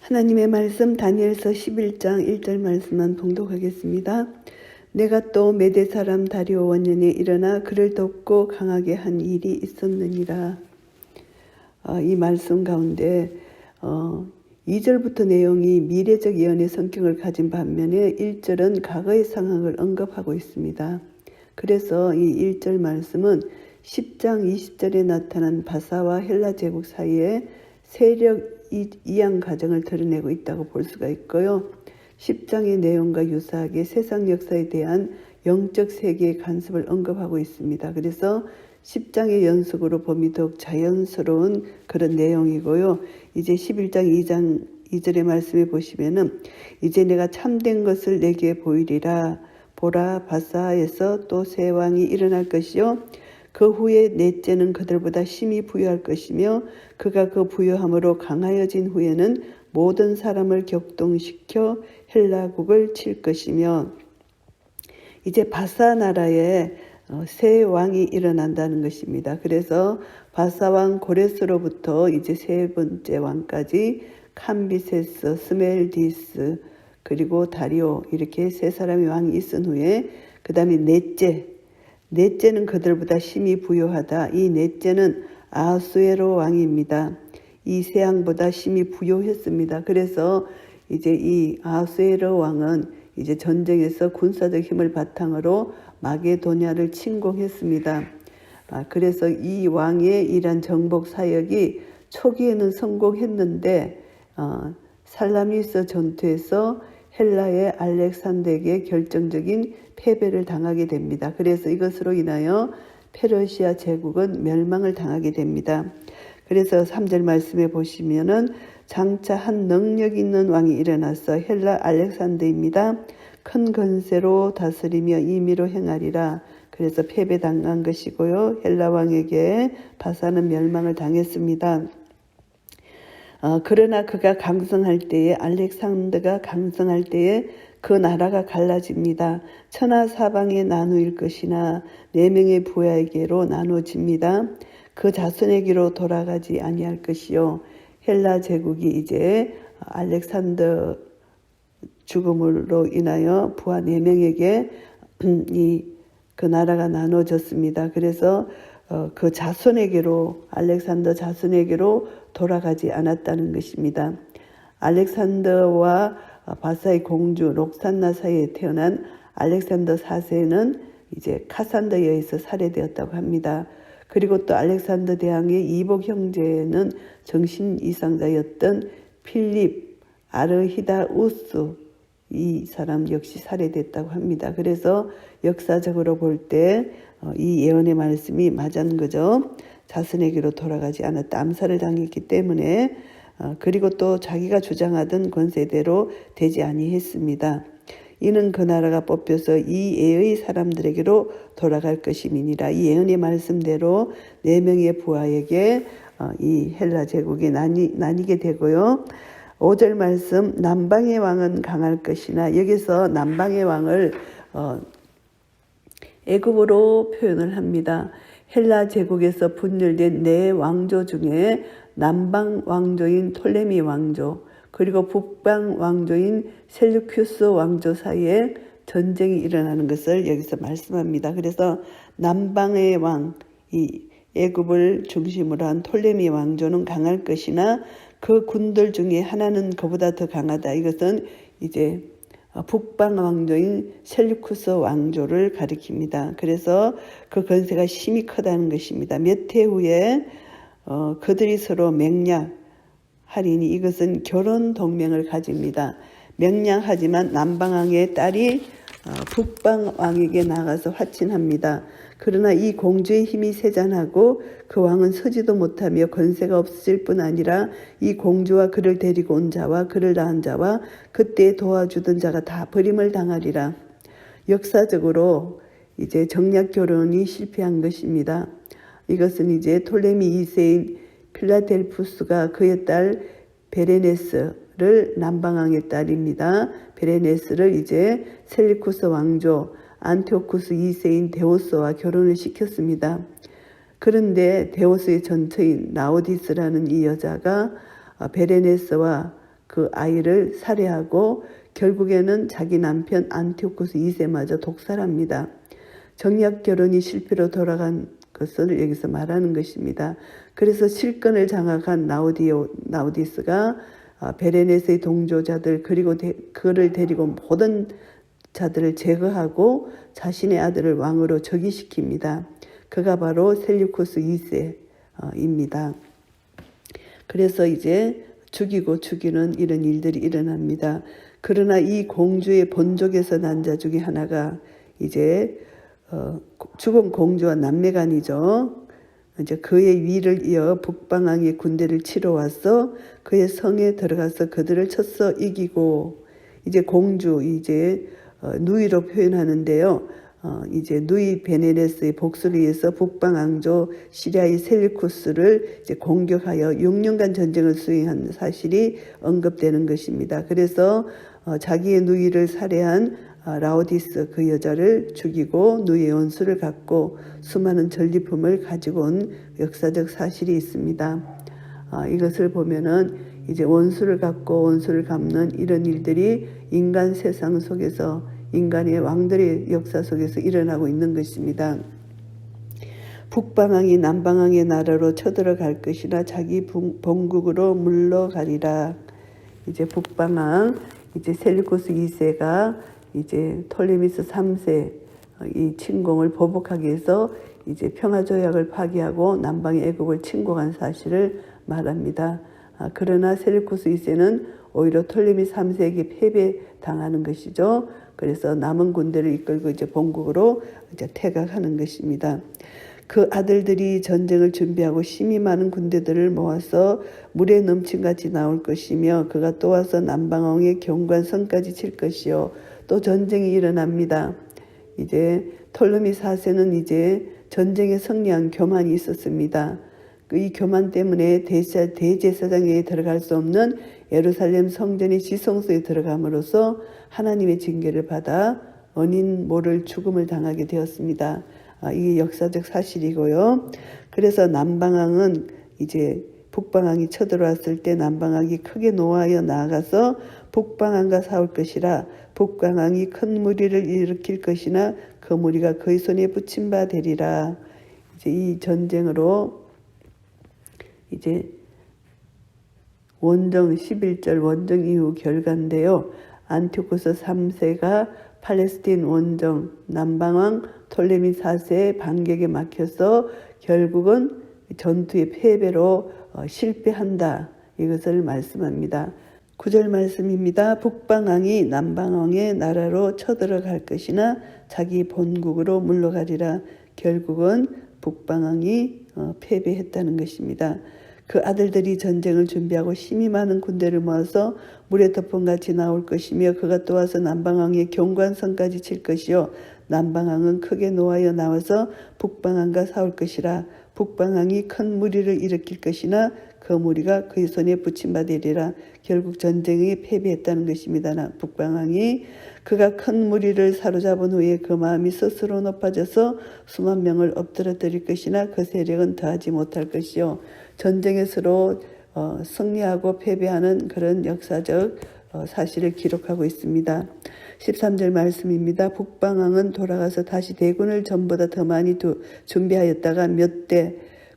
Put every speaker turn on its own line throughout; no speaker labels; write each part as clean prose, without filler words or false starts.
하나님의 말씀 다니엘서 11장 1절 말씀만 봉독하겠습니다. 내가 또 메대 사람 다리오 원년에 일어나 그를 돕고 강하게 한 일이 있었느니라. 이 말씀 가운데 2절부터 내용이 미래적 예언의 성격을 가진 반면에 1절은 과거의 상황을 언급하고 있습니다. 그래서 이 1절 말씀은 10장 20절에 나타난 바사와 헬라 제국 사이에 세력 이양 과정을 드러내고 있다고 볼 수가 있고요. 10장의 내용과 유사하게 세상 역사에 대한 영적 세계의 간섭을 언급하고 있습니다. 그래서 10장의 연속으로 봄이 더욱 자연스러운 그런 내용이고요. 이제 11장 2장 2절의 말씀에 보시면은 이제 내가 참된 것을 내게 보이리라. 보라, 바사에서 또 새 왕이 일어날 것이요. 그 후에 넷째는 그들보다 심히 부유할 것이며 그가 그 부유함으로 강하여진 후에는 모든 사람을 격동시켜 헬라국을 칠 것이며, 이제 바사 나라에 새 왕이 일어난다는 것입니다. 그래서 바사 왕 고레스로부터 이제 세 번째 왕까지 캄비세스, 스멜디스, 그리고 다리오, 이렇게 세 사람의 왕이 있은 후에 그 다음에 넷째는 그들보다 심히 부유하다. 이 넷째는 아하수에로 왕입니다. 이 세 왕보다 심히 부유했습니다. 그래서 이제 이 아하수에로 왕은 이제 전쟁에서 군사적 힘을 바탕으로 마게도냐를 침공했습니다. 그래서 이 왕의 이란 정복 사역이 초기에는 성공했는데 살라미스 전투에서 헬라의 알렉산더에게 결정적인 패배를 당하게 됩니다. 그래서 이것으로 인하여 페르시아 제국은 멸망을 당하게 됩니다. 그래서 3절 말씀에 보시면은 장차 한 능력 있는 왕이 일어나서 헬라 알렉산더입니다. 큰 권세로 다스리며 임의로 행하리라. 그래서 패배당한 것이고요. 헬라 왕에게 바사는 멸망을 당했습니다. 그러나 그가 강성할 때에, 알렉산더가 강성할 때에 그 나라가 갈라집니다. 천하 사방에 나누일 것이나 4명의 부하에게로 나누어집니다. 그 자손에게로 돌아가지 아니할 것이요. 헬라 제국이 이제 알렉산더 죽음으로 인하여 부하 4명에게 그 나라가 나눠졌습니다. 그래서 그 자손에게로, 알렉산더 자손에게로 돌아가지 않았다는 것입니다. 알렉산더와 바사의 공주 록산나 사이에 태어난 알렉산더 4세는 이제 카산더에 의해서 살해되었다고 합니다. 그리고 또 알렉산더 대왕의 이복 형제는 정신 이상자였던 필립 아르히다우스, 이 사람 역시 살해됐다고 합니다. 그래서 역사적으로 볼 때 이 예언의 말씀이 맞은 거죠. 자손에게로 돌아가지 않았다. 암살을 당했기 때문에, 그리고 또 자기가 주장하던 권세대로 되지 아니했습니다. 이는 그 나라가 뽑혀서 이 애의 사람들에게로 돌아갈 것임이니라. 이 예언의 말씀대로 4명의 부하에게 이 헬라 제국이 나뉘게 되고요. 5절 말씀, 남방의 왕은 강할 것이나, 여기서 남방의 왕을 애굽으로 표현을 합니다. 헬라 제국에서 분열된 4왕조 중에 남방 왕조인 톨레미 왕조, 그리고 북방 왕조인 셀루큐스 왕조 사이에 전쟁이 일어나는 것을 여기서 말씀합니다. 그래서 남방의 왕, 이 애굽을 중심으로 한 톨레미 왕조는 강할 것이나 그 군들 중에 하나는 그보다 더 강하다. 이것은 이제 북방 왕조인 셀루쿠스 왕조를 가리킵니다. 그래서 그 권세가 심히 크다는 것입니다. 몇 해 후에 그들이 서로 맹약하리니, 이것은 결혼 동맹을 가집니다. 맹약하지만 남방왕의 딸이 북방왕에게 나가서 화친합니다. 그러나 이 공주의 힘이 세잔하고 그 왕은 서지도 못하며 권세가 없어질 뿐 아니라 이 공주와 그를 데리고 온 자와 그를 낳은 자와 그때 도와주던 자가 다 버림을 당하리라. 역사적으로 이제 정략 결혼이 실패한 것입니다. 이것은 이제 톨레미 2세인 필라델푸스가 그의 딸 베레네스를 남방왕의 딸입니다. 베레네스를 이제 셀리쿠스 왕조 안티오쿠스 2세인 데오스와 결혼을 시켰습니다. 그런데 데오스의 전처인 나오디스라는 이 여자가 베레네스와 그 아이를 살해하고 결국에는 자기 남편 안티오쿠스 2세마저 독살합니다. 정략 결혼이 실패로 돌아간 것을 여기서 말하는 것입니다. 그래서 실권을 장악한 나우디스가 베레네스의 동조자들 그리고 그를 데리고 모든 자들을 제거하고 자신의 아들을 왕으로 즉위시킵니다. 그가 바로 셀류쿠스 2세입니다. 그래서 이제 죽이는 이런 일들이 일어납니다. 그러나 이 공주의 본족에서 난 자 중에 하나가 이제 죽은 공주와 남매간이죠. 이제 그의 위를 이어 북방왕의 군대를 치러 와서 그의 성에 들어가서 그들을 쳤어 이기고 이제 공주 이제 누이로 표현하는데요. 이제 누이 베네네스의 복수를 위해서 북방왕조 시리아의 셀리쿠스를 이제 공격하여 6년간 전쟁을 수행한 사실이 언급되는 것입니다. 그래서 자기의 누이를 살해한 라오디스 그 여자를 죽이고 누이의 원수를 갚고 수많은 전리품을 가지고 온 역사적 사실이 있습니다. 이것을 보면은 이제 원수를 갚고 원수를 갚는 이런 일들이 인간 세상 속에서 인간의 왕들의 역사 속에서 일어나고 있는 것입니다. 북방왕이 남방왕의 나라로 쳐들어갈 것이나 자기 본국으로 물러가리라. 이제 북방왕 이제 셀리쿠스 2세가 이제 톨레미스 3세 이 침공을 보복하기 위해서 이제 평화조약을 파기하고 남방의 애국을 침공한 사실을 말합니다. 그러나 셀리쿠스 2세는 오히려 톨레미 3세에게 패배당하는 것이죠. 그래서 남은 군대를 이끌고 이제 본국으로 이제 퇴각하는 것입니다. 그 아들들이 전쟁을 준비하고 심히 많은 군대들을 모아서 물에 넘친같이 나올 것이며 그가 또 와서 남방왕의 경관성까지 칠 것이요 또 전쟁이 일어납니다. 이제 톨레미 4세는 이제 전쟁에 승리한 교만이 있었습니다. 이 교만 때문에 대제사장에 들어갈 수 없는 예루살렘 성전의 지성소에 들어감으로써 하나님의 징계를 받아 언인 모를 죽음을 당하게 되었습니다. 이게 역사적 사실이고요. 그래서 남방왕은 이제 북방왕이 쳐들어왔을 때 남방왕이 크게 노하여 나아가서 북방왕과 싸울 것이라 북방왕이 큰 무리를 일으킬 것이나 그 무리가 그의 손에 붙임 바 되리라. 이제 이 전쟁으로 이제 원정 11절 원정 이후 결과인데요. 안티오쿠스 3세가 팔레스틴 원정 남방왕 톨레미 4세의 반격에 막혀서 결국은 전투의 패배로 실패한다. 이것을 말씀합니다. 9절 말씀입니다. 북방왕이 남방왕의 나라로 쳐들어갈 것이나 자기 본국으로 물러가리라. 결국은 북방왕이 패배했다는 것입니다. 그 아들들이 전쟁을 준비하고 심히 많은 군대를 모아서 물의 덮음같이 나올 것이며 그가 또 와서 남방왕의 경관성까지 칠 것이요 남방왕은 크게 노하여 나와서 북방왕과 싸울 것이라. 북방왕이 큰 무리를 일으킬 것이나 그 무리가 그의 손에 붙임받으리라. 결국 전쟁에 패배했다는 것입니다. 북방왕이 그가 큰 무리를 사로잡은 후에 그 마음이 스스로 높아져서 수만 명을 엎드러뜨릴 것이나 그 세력은 더하지 못할 것이요. 전쟁에 서로 승리하고 패배하는 그런 역사적 사실을 기록하고 있습니다. 13절 말씀입니다. 북방왕은 돌아가서 다시 대군을 전보다 더 많이 준비하였다가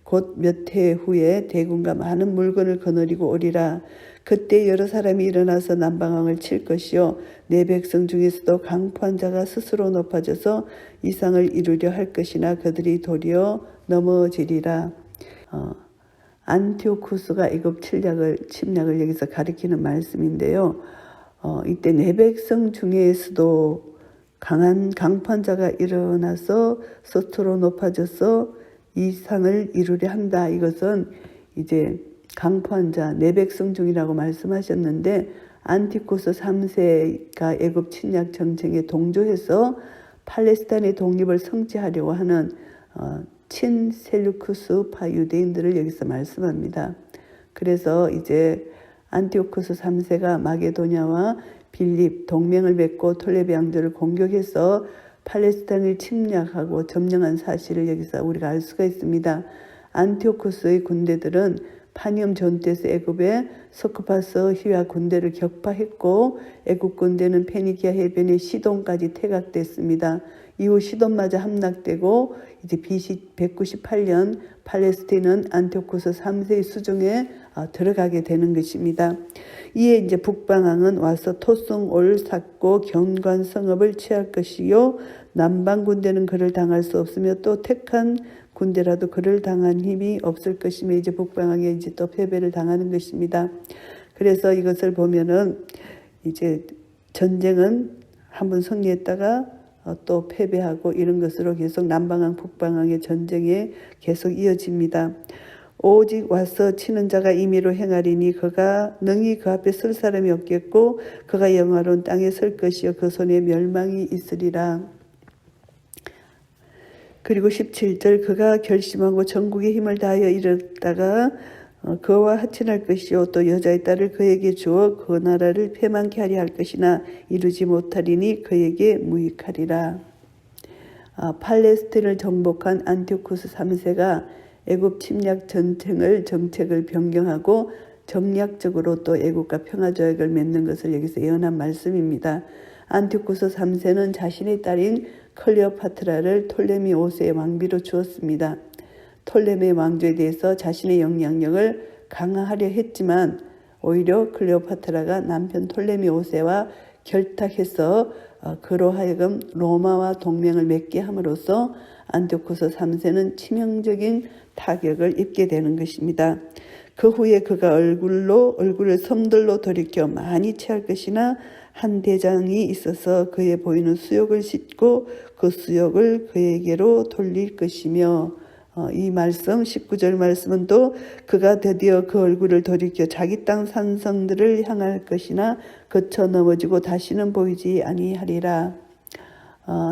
곧 몇 해 후에 대군과 많은 물건을 거느리고 오리라. 그때 여러 사람이 일어나서 남방왕을 칠 것이요 내 백성 중에서도 강포한 자가 스스로 높아져서 이상을 이루려 할 것이나 그들이 도리어 넘어지리라. 안티오쿠스가 애굽 침략을 여기서 가리키는 말씀인데요. 이때 내 백성 중에서도 강한 강포한자가 일어나서 스스로 높아져서 이상을 이루려 한다. 이것은 이제 강포한 자, 내 백성 중이라고 말씀하셨는데 안티오쿠스 3세가 애굽 침략 정쟁에 동조해서 팔레스타인의 독립을 성취하려고 하는 친셀루쿠스파 유대인들을 여기서 말씀합니다. 그래서 이제 안티오쿠스 3세가 마게도냐와 빌립 동맹을 맺고 톨레비 왕조를 공격해서 팔레스타인을 침략하고 점령한 사실을 여기서 우리가 알 수가 있습니다. 안티오쿠스의 군대들은 파니움 전투에서 애굽의 스코파스 히와 군대를 격파했고 애굽 군대는 페니키아 해변의 시돈까지 퇴각됐습니다. 이후 시돈마저 함락되고 이제 BC 198년 팔레스틴은 안티오쿠스 3세의 수중에 들어가게 되는 것입니다. 이에 이제 북방왕은 와서 토승올 삭고 경관 성읍을 취할 것이요 남방 군대는 그를 당할 수 없으며 또 택한 군대라도 그를 당한 힘이 없을 것이며 이제 북방왕이 이제 또 패배를 당하는 것입니다. 그래서 이것을 보면은 이제 전쟁은 한번 승리했다가 또 패배하고 이런 것으로 계속 남방왕 북방왕의 전쟁에 계속 이어집니다. 오직 와서 치는 자가 임의로 행하리니 그가 능히 그 앞에 설 사람이 없겠고 그가 영화로운 땅에 설 것이요 그 손에 멸망이 있으리라. 그리고 17절 그가 결심하고 전국의 힘을 다하여 이르다가 그와 하친할 것이요 또 여자의 딸을 그에게 주어 그 나라를 패망케 하려 할 것이나 이루지 못하리니 그에게 무익하리라. 팔레스틴을 정복한 안티오쿠스 3세가 애굽 침략 정책을 변경하고 정략적으로 또 애굽과 평화조약을 맺는 것을 여기서 예언한 말씀입니다. 안티오쿠스 3세는 자신의 딸인 클레오파트라를 톨레미 5세의 왕비로 주었습니다. 톨레미의 왕조에 대해서 자신의 영향력을 강화하려 했지만 오히려 클레오파트라가 남편 톨레미 5세와 결탁해서 그로 하여금 로마와 동맹을 맺게 함으로써 안티오쿠스 3세는 치명적인 타격을 입게 되는 것입니다. 그 후에 그가 얼굴을 섬들로 돌이켜 많이 취할 것이나 한 대장이 있어서 그의 보이는 수욕을 씻고 그 수욕을 그에게로 돌릴 것이며 이 말씀 19절 말씀은 또 그가 드디어 그 얼굴을 돌이켜 자기 땅 산성들을 향할 것이나 거쳐 넘어지고 다시는 보이지 아니하리라.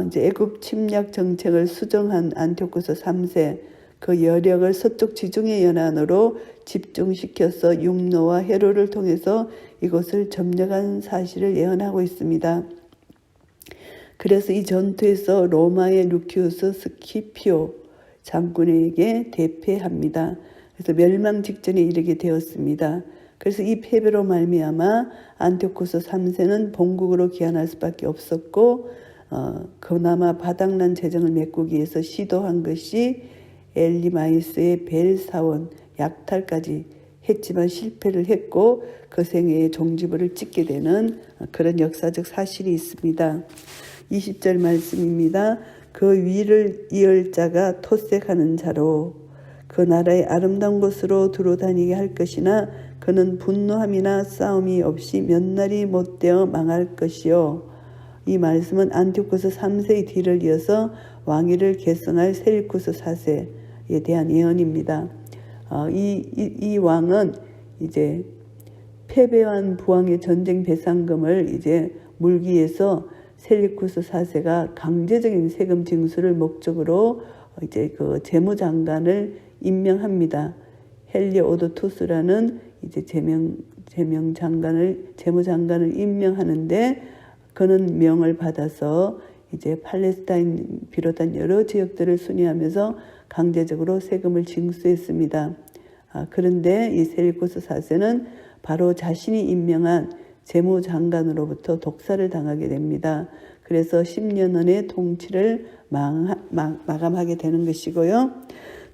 이제 애굽 침략 정책을 수정한 안티오쿠스 3세 그 여력을 서쪽 지중해 연안으로 집중시켜서 육로와 해로를 통해서 이곳을 점령한 사실을 예언하고 있습니다. 그래서 이 전투에서 로마의 루키우스 스키피오 장군에게 대패합니다. 그래서 멸망 직전에 이르게 되었습니다. 그래서 이 패배로 말미암아 안티오쿠스 3세는 본국으로 귀환할 수밖에 없었고 그나마 바닥난 재정을 메꾸기 위해서 시도한 것이 엘리마이스의 벨사원 약탈까지 했지만 실패를 했고 그 생애에 종지부를 찍게 되는 그런 역사적 사실이 있습니다. 20절 말씀입니다. 그 위를 이을 자가 토색하는 자로 그 나라의 아름다운 곳으로 두루 다니게 할 것이나 그는 분노함이나 싸움이 없이 몇 날이 못되어 망할 것이요. 이 말씀은 안티오쿠스 3세의 뒤를 이어서 왕위를 계승할 셀루쿠스 4세에 대한 예언입니다. 이 왕은 이제 패배한 부왕의 전쟁 배상금을 이제 물기 위해서 셀루쿠스 4세가 강제적인 세금 징수를 목적으로 이제 그 재무장관을 임명합니다. 헬리오도투스라는 이제 재무장관을 임명하는데 그는 명을 받아서 이제 팔레스타인 비롯한 여러 지역들을 순회하면서 강제적으로 세금을 징수했습니다. 그런데 이 셀루쿠스 4세는 바로 자신이 임명한 재무장관으로부터 독살을 당하게 됩니다. 그래서 10년의 통치를 마감하게 되는 것이고요.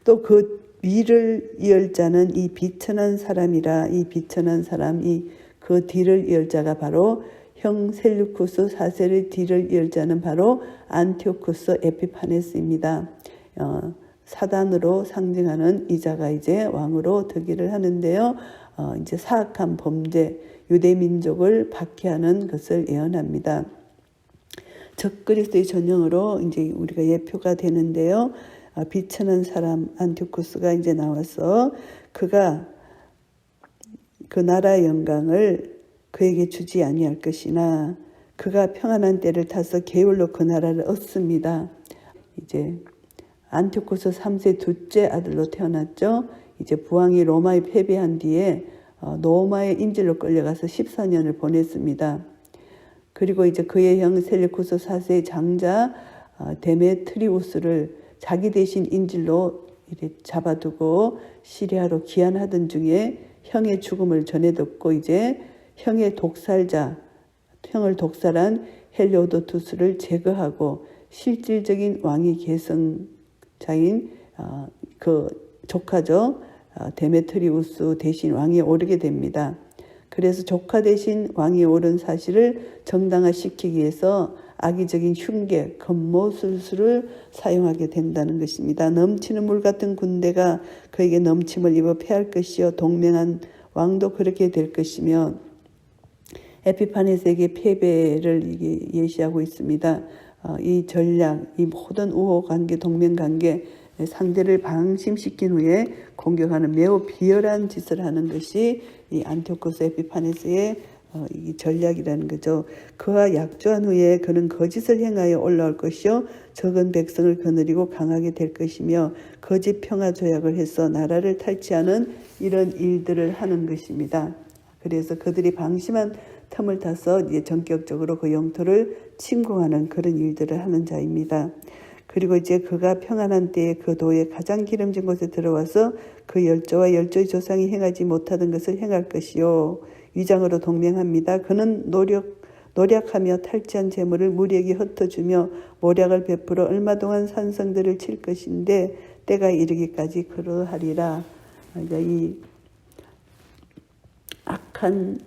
또 그 위를 이을 자는 이 비천한 사람이라 이 비천한 사람이 그 뒤를 이을 자가 바로 형 셀루쿠스 4세의 뒤를 이을 자는 바로 안티오쿠스 에피파네스입니다. 사단으로 상징하는 이자가 이제 왕으로 되기를 하는데요. 이제 사악한 범죄, 유대 민족을 박해하는 것을 예언합니다. 적그리스도의 전형으로 이제 우리가 예표가 되는데요. 비천한 사람 안티오쿠스가 이제 나와서 그가 그 나라의 영광을 그에게 주지 아니할 것이나 그가 평안한 때를 타서 게을로 그 나라를 얻습니다. 이제 안티오쿠스 3세 둘째 아들로 태어났죠. 이제 부왕이 로마에 패배한 뒤에 로마의 인질로 끌려가서 14년을 보냈습니다. 그리고 이제 그의 형 셀루쿠스 4세의 장자 데메트리우스를 자기 대신 인질로 이렇게 잡아두고 시리아로 귀환하던 중에 형의 죽음을 전해 듣고 이제 형의 독살자, 형을 독살한 헬리오도투스를 제거하고 실질적인 왕위 계승자인 그 조카죠. 데메트리우스 대신 왕위에 오르게 됩니다. 그래서 조카 대신 왕위에 오른 사실을 정당화시키기 위해서 악의적인 흉계, 겁모술수를 사용하게 된다는 것입니다. 넘치는 물 같은 군대가 그에게 넘침을 입어 패할 것이요 동맹한 왕도 그렇게 될 것이며 에피파네스에게 패배를 예시하고 있습니다. 이 전략, 이 모든 우호관계, 동맹관계 상대를 방심시킨 후에 공격하는 매우 비열한 짓을 하는 것이 이 안티오코스 에피파네스의 이 전략이라는 거죠. 그와 약조한 후에 그는 거짓을 행하여 올라올 것이요 적은 백성을 거느리고 강하게 될 것이며 거짓 평화 조약을 해서 나라를 탈취하는 이런 일들을 하는 것입니다. 그래서 그들이 방심한 틈을 타서 이제 전격적으로 그 영토를 침공하는 그런 일들을 하는 자입니다. 그리고 이제 그가 평안한 때에 그 도의 가장 기름진 곳에 들어와서 그 열조와 열조의 조상이 행하지 못하던 것을 행할 것이요 위장으로 동맹합니다. 그는 노력하며 탈취한 재물을 무리에게 흩어주며 모략을 베풀어 얼마 동안 산성들을 칠 것인데 때가 이르기까지 그러하리라. 이 악한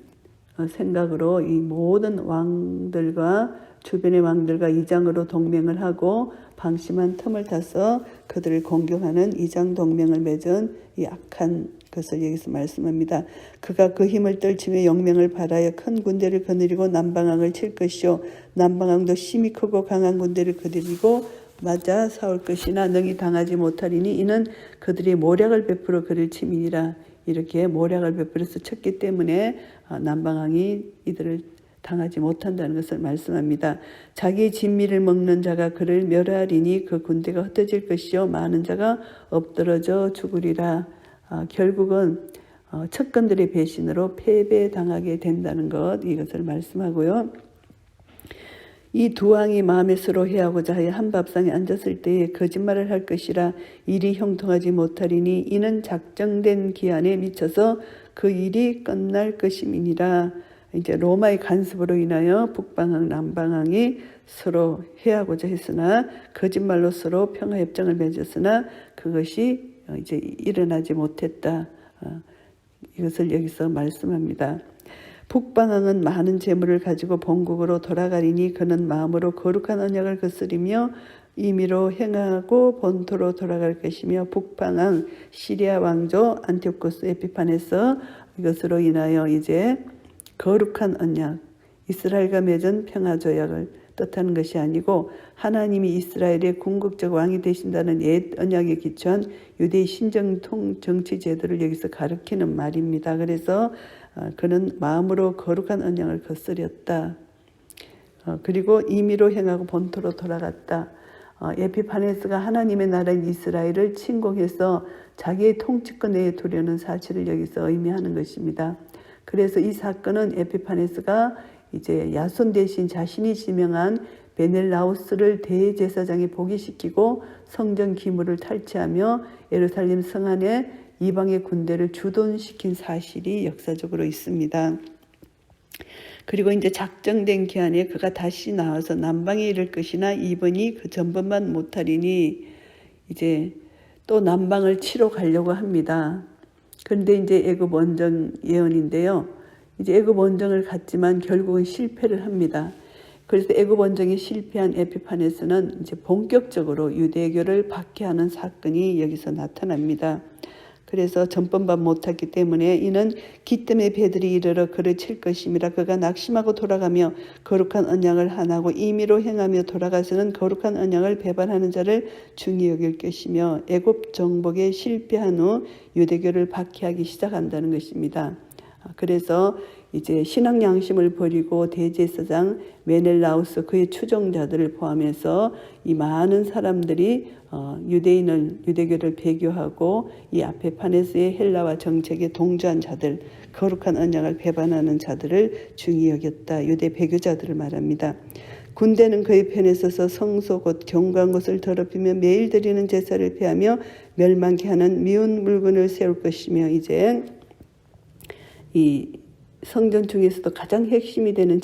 생각으로 이 모든 왕들과 주변의 왕들과 이장으로 동맹을 하고 방심한 틈을 타서 그들을 공격하는 이장 동맹을 맺은 이 악한 것을 여기서 말씀합니다. 그가 그 힘을 떨치며 영명을 발하여 큰 군대를 거느리고 남방왕을 칠 것이요 남방왕도 심히 크고 강한 군대를 거느리고 맞아 싸울 것이나 능히 당하지 못하리니 이는 그들이 모략을 베풀어 그를 침이니라. 이렇게 모략을 베풀어서 쳤기 때문에 남방왕이 이들을 당하지 못한다는 것을 말씀합니다. 자기의 진미를 먹는 자가 그를 멸하리니 그 군대가 흩어질 것이요 많은 자가 엎드러져 죽으리라. 결국은 척건들의 배신으로 패배당하게 된다는 것, 이것을 말씀하고요. 이 두 왕이 마음에 서로 해하고자 하여 한 밥상에 앉았을 때에 거짓말을 할 것이라 일이 형통하지 못하리니 이는 작정된 기한에 미쳐서 그 일이 끝날 것임이니라. 이제 로마의 간섭으로 인하여 북방왕, 남방왕이 서로 해하고자 했으나 거짓말로 서로 평화협정을 맺었으나 그것이 이제 일어나지 못했다. 이것을 여기서 말씀합니다. 북방왕은 많은 재물을 가지고 본국으로 돌아가리니 그는 마음으로 거룩한 언약을 거스리며 임의로 행하고 본토로 돌아갈 것이며 북방왕 시리아 왕조 안티오코스 에피파네스 이것으로 인하여 이제 거룩한 언약, 이스라엘과 맺은 평화조약을 뜻하는 것이 아니고 하나님이 이스라엘의 궁극적 왕이 되신다는 옛 언약에 기초한 유대의 신정 정치 제도를 여기서 가리키는 말입니다. 그래서 그는 마음으로 거룩한 언약을 거스렸다. 그리고 임의로 행하고 본토로 돌아갔다. 에피파네스가 하나님의 나라인 이스라엘을 침공해서 자기의 통치권 내에 두려는 사실을 여기서 의미하는 것입니다. 그래서 이 사건은 에피파네스가 이제 야손 대신 자신이 지명한 베넬라우스를 대제사장에 복위시키고 성전 기물을 탈취하며 예루살렘 성 안에 이방의 군대를 주둔시킨 사실이 역사적으로 있습니다. 그리고 이제 작정된 기한에 그가 다시 나와서 남방에 이를 것이나 이번이 그 전번만 못하리니 이제 또 남방을 치러 가려고 합니다. 그런데 이제 애굽 원정 예언인데요. 이제 애굽 원정을 갔지만 결국은 실패를 합니다. 그래서 애굽 원정이 실패한 에피파네스는 이제 본격적으로 유대교를 박해하는 사건이 여기서 나타납니다. 그래서 전번만 못했기 때문에 이는 기뜸의 배들이 이르러 그를 칠 것임이라. 그가 낙심하고 돌아가며 거룩한 언약을 안 하고 임의로 행하며 돌아가서는 거룩한 언약을 배반하는 자를 중히 여길 것이며 애굽 정복에 실패한 후 유대교를 박해하기 시작한다는 것입니다. 그래서 이제 신앙 양심을 버리고 대제사장 메넬라우스 그의 추종자들을 포함해서 이 많은 사람들이 유대교를 배교하고 이 에피파네스의 헬라와 정책에 동조한 자들, 거룩한 언약을 배반하는 자들을 중히 여겼다. 유대 배교자들을 말합니다. 군대는 그의 편에 서서 성소 곧 경고한 곳을 더럽히며 매일 드리는 제사를 폐하며 멸망케 하는 미운 물건을 세울 것이며, 이제 이 성전 중에서도 가장 핵심이 되는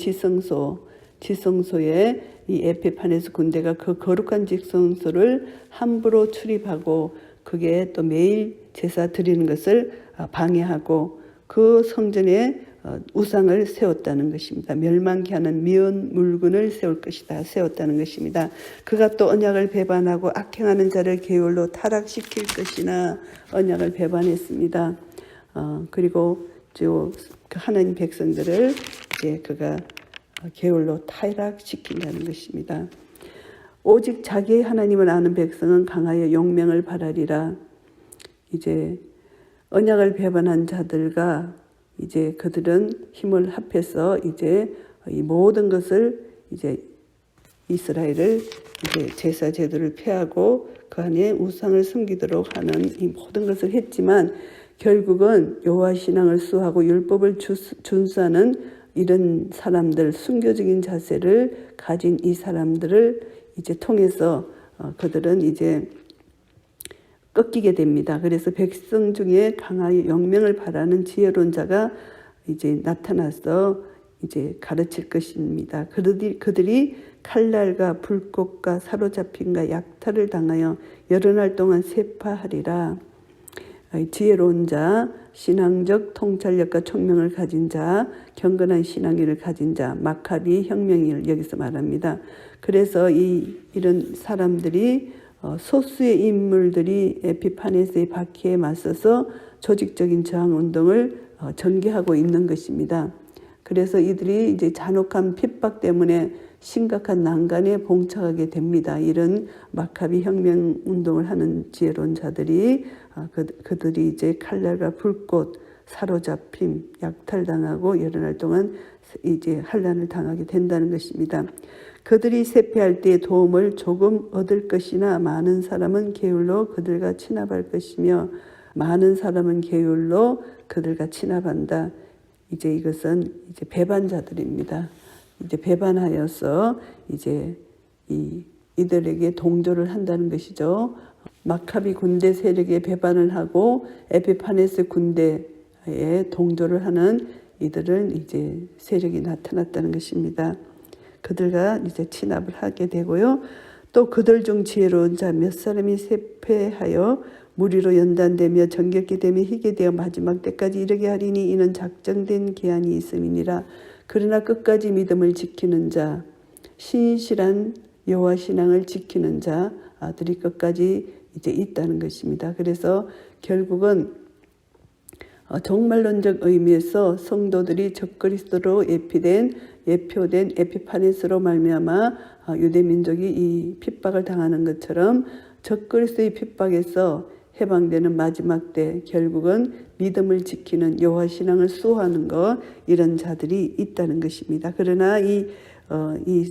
지성소에 이 에피파네스 군대가 그 거룩한 지성소를 함부로 출입하고 그게 또 매일 제사 드리는 것을 방해하고 그 성전에 우상을 세웠다는 것입니다. 멸망케 하는 미운 물건을 세웠다는 것입니다. 그가 또 언약을 배반하고 악행하는 자를 계율로 타락시킬 것이나 언약을 배반했습니다. 그리고 하나님 백성들을 이제 그가 계율로 타락시킨다는 것입니다. 오직 자기의 하나님을 아는 백성은 강하여 용명을 바라리라. 이제 언약을 배반한 자들과 이제 그들은 힘을 합해서 이제 이 모든 것을 이제 이스라엘을 이제 제사 제도를 폐하고 그 안에 우상을 섬기도록 하는 이 모든 것을 했지만 결국은 여호와 신앙을 수호하고 율법을 준수하는 이런 사람들, 순교적인 자세를 가진 이 사람들을 이제 통해서 그들은 이제 꺾이게 됩니다. 그래서 백성 중에 강하여 영명을 바라는 지혜로운 자가 이제 나타나서 이제 가르칠 것입니다. 그들이 칼날과 불꽃과 사로잡힘과 약탈을 당하여 여러 날 동안 세파하리라. 지혜로운 자, 신앙적 통찰력과 총명을 가진 자, 경건한 신앙의를 가진 자, 마카비 혁명일 여기서 말합니다. 그래서 이런 사람들이 소수의 인물들이 에피파네스의 박해에 맞서서 조직적인 저항운동을 전개하고 있는 것입니다. 그래서 이들이 이제 잔혹한 핍박 때문에 심각한 난간에 봉착하게 됩니다. 이런 마카비 혁명운동을 하는 지혜로운 자들이 그들이 이제 칼날과 불꽃, 사로잡힘, 약탈당하고 여러 날 동안 이제 환난을 당하게 된다는 것입니다. 그들이 세패할 때 도움을 조금 얻을 것이나 많은 사람은 게을러 그들과 친합할 것이며 많은 사람은 게을러 그들과 친합한다. 이제 이것은 이제 배반자들입니다. 이제 배반하여서 이제 이들에게 동조를 한다는 것이죠. 마카비 군대 세력에 배반을 하고 에피파네스 군대에 동조를 하는 이들은 이제 세력이 나타났다는 것입니다. 그들과 이제 친합을 하게 되고요. 또 그들 중 지혜로운 자 몇 사람이 세패하여 무리로 연단되며 정결케 되며 희게 되어 마지막 때까지 이르게 하리니 이는 작정된 기한이 있음이니라. 그러나 끝까지 믿음을 지키는 자, 신실한 여호와 신앙을 지키는 자들이 끝까지 이제 있다는 것입니다. 그래서 결국은 종말론적 의미에서 성도들이 적그리스도로 예표된 에피파네스로 말미암아 유대 민족이 이 핍박을 당하는 것처럼 적그리스도의 핍박에서 해방되는 마지막 때 결국은 믿음을 지키는 여호와 신앙을 수호하는 것, 이런 자들이 있다는 것입니다. 그러나 이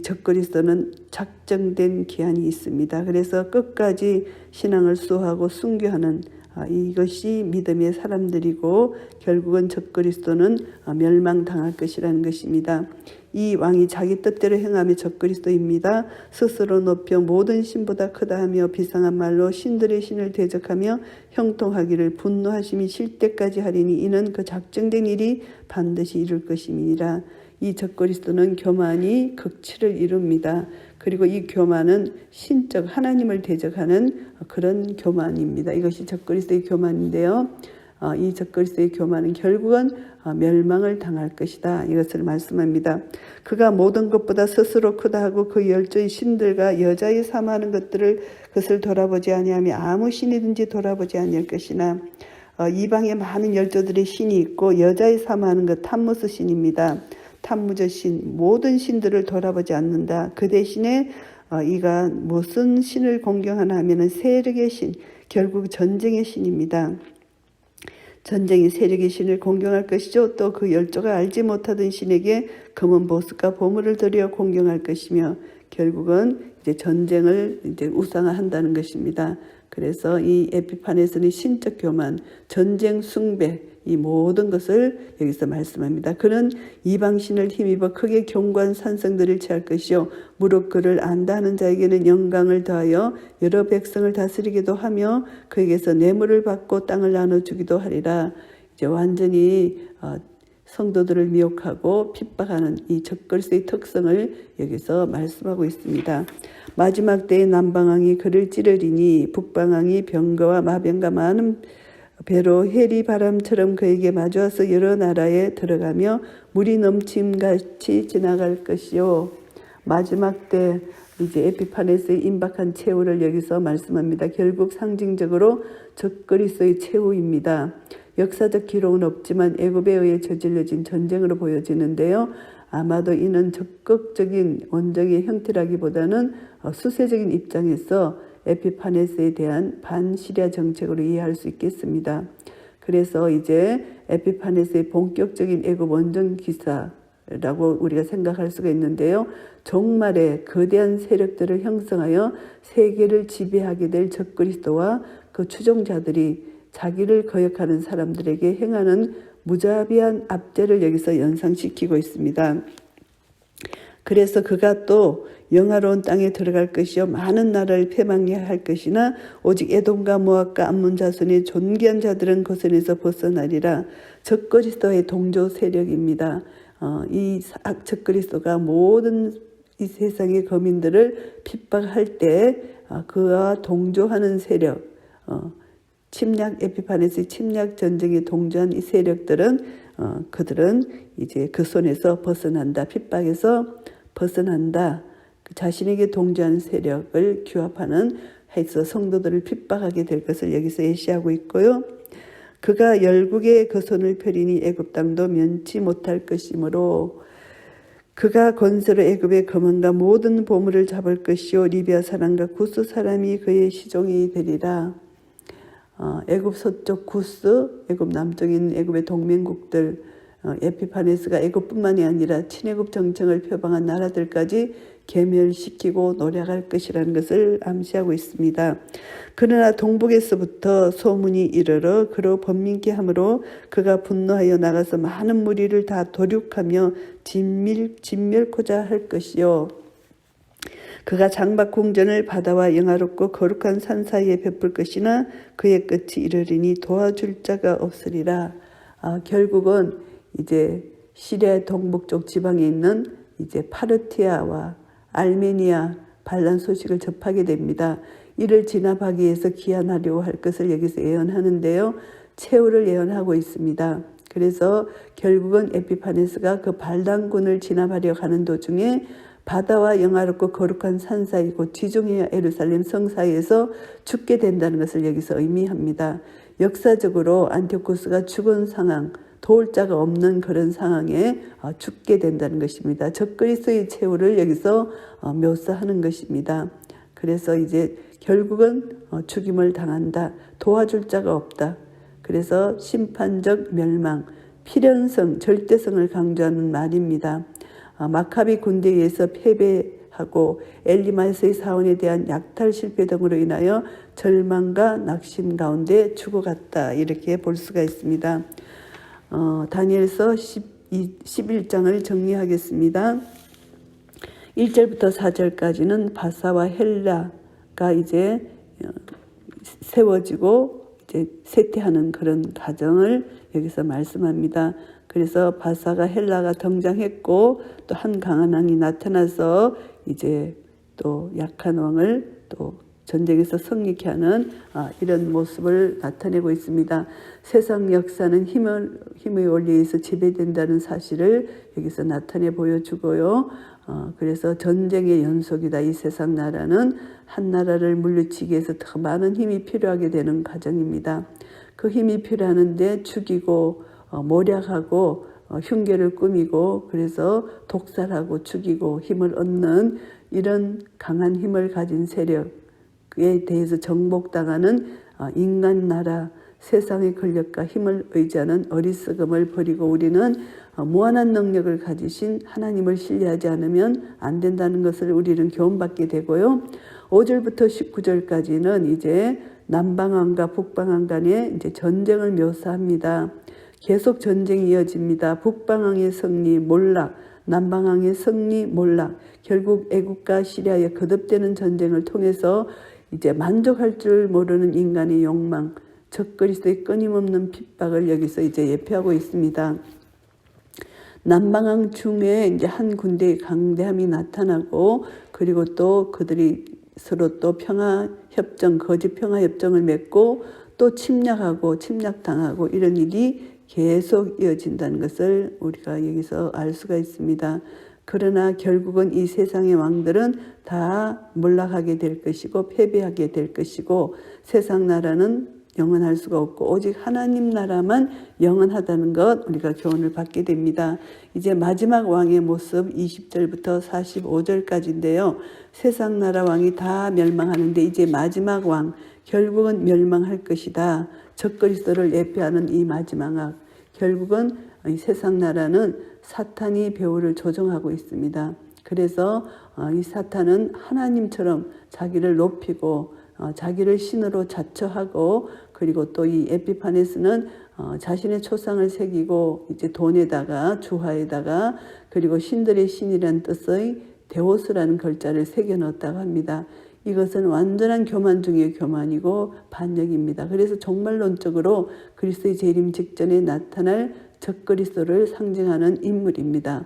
적그리스도는 작정된 기한이 있습니다. 그래서 끝까지 신앙을 수호하고 순교하는 이것이 믿음의 사람들이고 결국은 적그리스도는 멸망당할 것이라는 것입니다. 이 왕이 자기 뜻대로 행하며 적그리스도입니다. 스스로 높여 모든 신보다 크다 하며 비상한 말로 신들의 신을 대적하며 형통하기를 분노하심이 실 때까지 하리니 이는 그 작정된 일이 반드시 이룰 것임이니라. 이 적그리스도는 교만이 극치를 이룹니다. 그리고 이 교만은 신적 하나님을 대적하는 그런 교만입니다. 이것이 적그리스도의 교만인데요. 이 적그리스도의 교만은 결국은 멸망을 당할 것이다. 이것을 말씀합니다. 그가 모든 것보다 스스로 크다 하고 그 열조의 신들과 여자의 삼하는 그것을 돌아보지 아니하며 아무 신이든지 돌아보지 아니할 것이나 이방에 많은 열조들의 신이 있고 여자의 삼하는 것 탐무스 신입니다. 탐무저 신, 모든 신들을 돌아보지 않는다. 그 대신에 이가 무슨 신을 공경하나 하면은 세력의 신, 결국 전쟁의 신입니다. 전쟁의 세력의 신을 공경할 것이죠. 또 그 열조가 알지 못하던 신에게 금은 보석과 보물을 드려 공경할 것이며 결국은 이제 전쟁을 이제 우상화한다는 것입니다. 그래서 이 에피파네스는 신적 교만, 전쟁 숭배, 이 모든 것을 여기서 말씀합니다. 그는 이방신을 힘입어 크게 견고한 산성들을 취할 것이요 무릇 그를 안다 하는 자에게는 영광을 더하여 여러 백성을 다스리기도 하며 그에게서 뇌물을 받고 땅을 나눠주기도 하리라. 이제 완전히 성도들을 미혹하고 핍박하는 이 적그리스도의 특성을 여기서 말씀하고 있습니다. 마지막 때에 남방왕이 그를 찌르리니 북방왕이 병거와 마병과 많은 배로 해리 바람처럼 그에게 마주와서 여러 나라에 들어가며 물이 넘침같이 지나갈 것이요. 마지막 때 이제 에피파네스의 임박한 최후를 여기서 말씀합니다. 결국 상징적으로 적그리스도의 최후입니다. 역사적 기록은 없지만 애굽에 의해 저질러진 전쟁으로 보여지는데요. 아마도 이는 적극적인 원정의 형태라기보다는 수세적인 입장에서 에피파네스에 대한 반시리아 정책으로 이해할 수 있겠습니다. 그래서 이제 에피파네스의 본격적인 애굽 원정 기사라고 우리가 생각할 수가 있는데요. 종말에 거대한 세력들을 형성하여 세계를 지배하게 될 적그리스도와 그 추종자들이 자기를 거역하는 사람들에게 행하는 무자비한 압제를 여기서 연상시키고 있습니다. 그래서 그가 또 영화로운 땅에 들어갈 것이요 많은 나라를 패망할 것이나 오직 에돔과 모압과 암몬 자손의 존귀한 자들은 고선에서 벗어나리라. 적그리스도의 동조 세력입니다. 이 적그리스도가 모든 이 세상의 거민들을 핍박할 때 그와 동조하는 세력, 침략 에피파네스의 침략 전쟁에 동조한 이 세력들은 그들은 이제 그 손에서 벗어난다. 핍박에서 벗어난다. 자신에게 동조한 세력을 규합하는 해서 성도들을 핍박하게 될 것을 여기서 예시하고 있고요. 그가 열국의 그 손을 펴리니 애굽 땅도 면치 못할 것이므로 그가 권세로 애굽의 금은과 모든 보물을 잡을 것이요 리비아 사람과 구스 사람이 그의 시종이 되리라. 애굽 서쪽 구스, 애굽 남쪽에 있는 애굽의 동맹국들, 에피파네스가 애굽뿐만이 아니라 친애굽 정책을 표방한 나라들까지 괴멸시키고 노략할 것이라는 것을 암시하고 있습니다. 그러나 동북에서부터 소문이 이르러 그로 번민케 하므로 그가 분노하여 나가서 많은 무리를 다 도륙하며 진멸코자 할 것이요. 그가 장막 궁전을 바다와 영화롭고 거룩한 산 사이에 베풀 것이나 그의 끝이 이르리니 도와줄 자가 없으리라. 결국은 이제 시리아 동북쪽 지방에 있는 이제 파르티아와 알메니아 반란 소식을 접하게 됩니다. 이를 진압하기 위해서 기한하려고 할 것을 여기서 예언하는데요. 최후를 예언하고 있습니다. 그래서 결국은 에피파네스가 그 반란군을 진압하려 가는 도중에 바다와 영화롭고 거룩한 산 사이 곧 지중해 예루살렘 성 사이에서 죽게 된다는 것을 여기서 의미합니다. 역사적으로 안티오쿠스가 죽은 상황, 도울 자가 없는 그런 상황에 죽게 된다는 것입니다. 적그리스도의 최후를 여기서 묘사하는 것입니다. 그래서 이제 결국은 죽임을 당한다. 도와줄 자가 없다. 그래서 심판적 멸망, 필연성, 절대성을 강조하는 말입니다. 마카비 군대에 의해서 패배하고 엘리마에서의 사원에 대한 약탈 실패 등으로 인하여 절망과 낙심 가운데 죽어갔다. 이렇게 볼 수가 있습니다. 다니엘서 11장을 정리하겠습니다. 1절부터 4절까지는 바사와 헬라가 이제 세워지고 이제 쇠퇴하는 그런 과정을 여기서 말씀합니다. 그래서 바사가 헬라가 등장했고 또 한 강한 왕이 나타나서 이제 또 약한 왕을 또 전쟁에서 승리케 하는 이런 모습을 나타내고 있습니다. 세상 역사는 힘의 원리에 의해서 지배된다는 사실을 여기서 나타내 보여주고요. 그래서 전쟁의 연속이다. 이 세상 나라는 한 나라를 물리치기 위해서 더 많은 힘이 필요하게 되는 과정입니다. 그 힘이 필요하는데 죽이고 모략하고 흉계를 꾸미고 그래서 독살하고 죽이고 힘을 얻는 이런 강한 힘을 가진 세력에 대해서 정복당하는 인간 나라, 세상의 권력과 힘을 의지하는 어리석음을 버리고 우리는 무한한 능력을 가지신 하나님을 신뢰하지 않으면 안 된다는 것을 우리는 교훈받게 되고요. 5절부터 19절까지는 이제 남방왕과 북방왕 간의 이제 전쟁을 묘사합니다. 계속 전쟁이 이어집니다. 북방왕의 승리, 몰락, 남방왕의 승리, 몰락. 결국 애국과 시리아의 거듭되는 전쟁을 통해서 이제 만족할 줄 모르는 인간의 욕망, 적그리스도의 끊임없는 핍박을 여기서 이제 예표하고 있습니다. 남방왕 중에 이제 한 군대의 강대함이 나타나고, 그리고 또 그들이 서로 또 평화협정, 거짓 평화협정을 맺고 또 침략하고 침략당하고 이런 일이 계속 이어진다는 것을 우리가 여기서 알 수가 있습니다. 그러나 결국은 이 세상의 왕들은 다 몰락하게 될 것이고 패배하게 될 것이고, 세상 나라는 영원할 수가 없고 오직 하나님 나라만 영원하다는 것 우리가 교훈을 받게 됩니다. 이제 마지막 왕의 모습 20절부터 45절까지인데요. 세상 나라 왕이 다 멸망하는데 이제 마지막 왕, 결국은 멸망할 것이다. 적그리스도를 예표하는 이 마지막 왕, 결국은 이 세상 나라는 사탄이 배후를 조종하고 있습니다. 그래서 이 사탄은 하나님처럼 자기를 높이고 자기를 신으로 자처하고, 그리고 또 이 에피파네스는 자신의 초상을 새기고 이제 돈에다가 주화에다가 그리고 신들의 신이라는 뜻의 데오스라는 글자를 새겨 넣었다고 합니다. 이것은 완전한 교만 중의 교만이고 반역입니다. 그래서 종말론적으로 그리스도의 재림 직전에 나타날 적그리스도를 상징하는 인물입니다.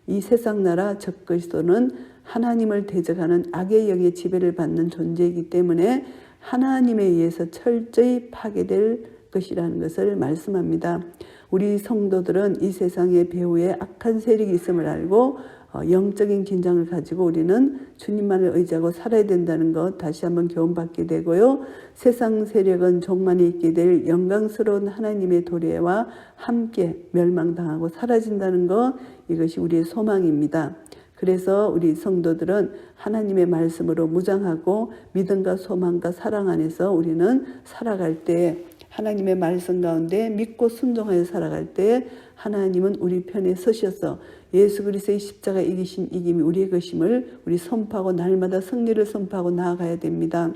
이 세상 나라 적그리스도는 하나님을 대적하는 악의 영의 지배를 받는 존재이기 때문에 하나님에 의해서 철저히 파괴될 것이라는 것을 말씀합니다. 우리 성도들은 이 세상의 배후에 악한 세력이 있음을 알고 영적인 긴장을 가지고 우리는 주님만을 의지하고 살아야 된다는 것 다시 한번 교훈받게 되고요. 세상 세력은 종만에 있게 될 영광스러운 하나님의 도래와 함께 멸망당하고 사라진다는 것, 이것이 우리의 소망입니다. 그래서 우리 성도들은 하나님의 말씀으로 무장하고 믿음과 소망과 사랑 안에서 우리는 살아갈 때, 하나님의 말씀 가운데 믿고 순종하여 살아갈 때 하나님은 우리 편에 서셔서 예수 그리스도의 십자가 이기신 이김이 우리의 것임을 우리 선포하고 날마다 승리를 선포하고 나아가야 됩니다.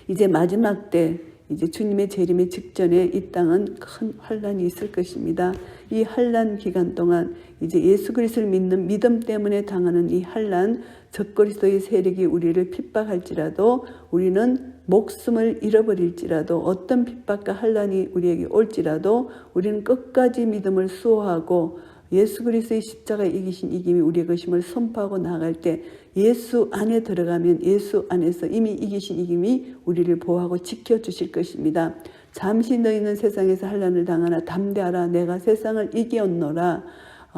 이제 마지막 때, 이제 주님의 재림의 직전에 이 땅은 큰 환란이 있을 것입니다. 이 환란 기간 동안 이제 예수 그리스도를 믿는 믿음 때문에 당하는 이 환란, 적그리스도의 세력이 우리를 핍박할지라도, 우리는 목숨을 잃어버릴지라도, 어떤 핍박과 환란이 우리에게 올지라도 우리는 끝까지 믿음을 수호하고 예수 그리스도의 십자가 이기신 이김이 우리의 것임을 선포하고 나아갈 때, 예수 안에 들어가면 예수 안에서 이미 이기신 이김이 우리를 보호하고 지켜주실 것입니다. 잠시 너희는 세상에서 환난을 당하나 담대하라, 내가 세상을 이기었노라.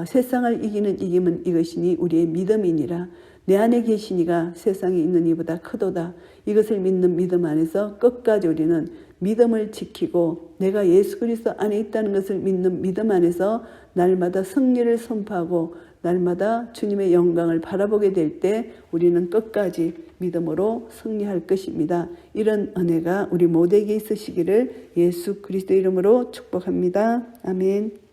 세상을 이기는 이김은 이것이니 우리의 믿음이니라. 내 안에 계신 이가 세상에 있는 이보다 크도다. 이것을 믿는 믿음 안에서 끝까지 우리는 믿음을 지키고 내가 예수 그리스도 안에 있다는 것을 믿는 믿음 안에서 날마다 승리를 선포하고 날마다 주님의 영광을 바라보게 될 때 우리는 끝까지 믿음으로 승리할 것입니다. 이런 은혜가 우리 모두에게 있으시기를 예수 그리스도 이름으로 축복합니다. 아멘.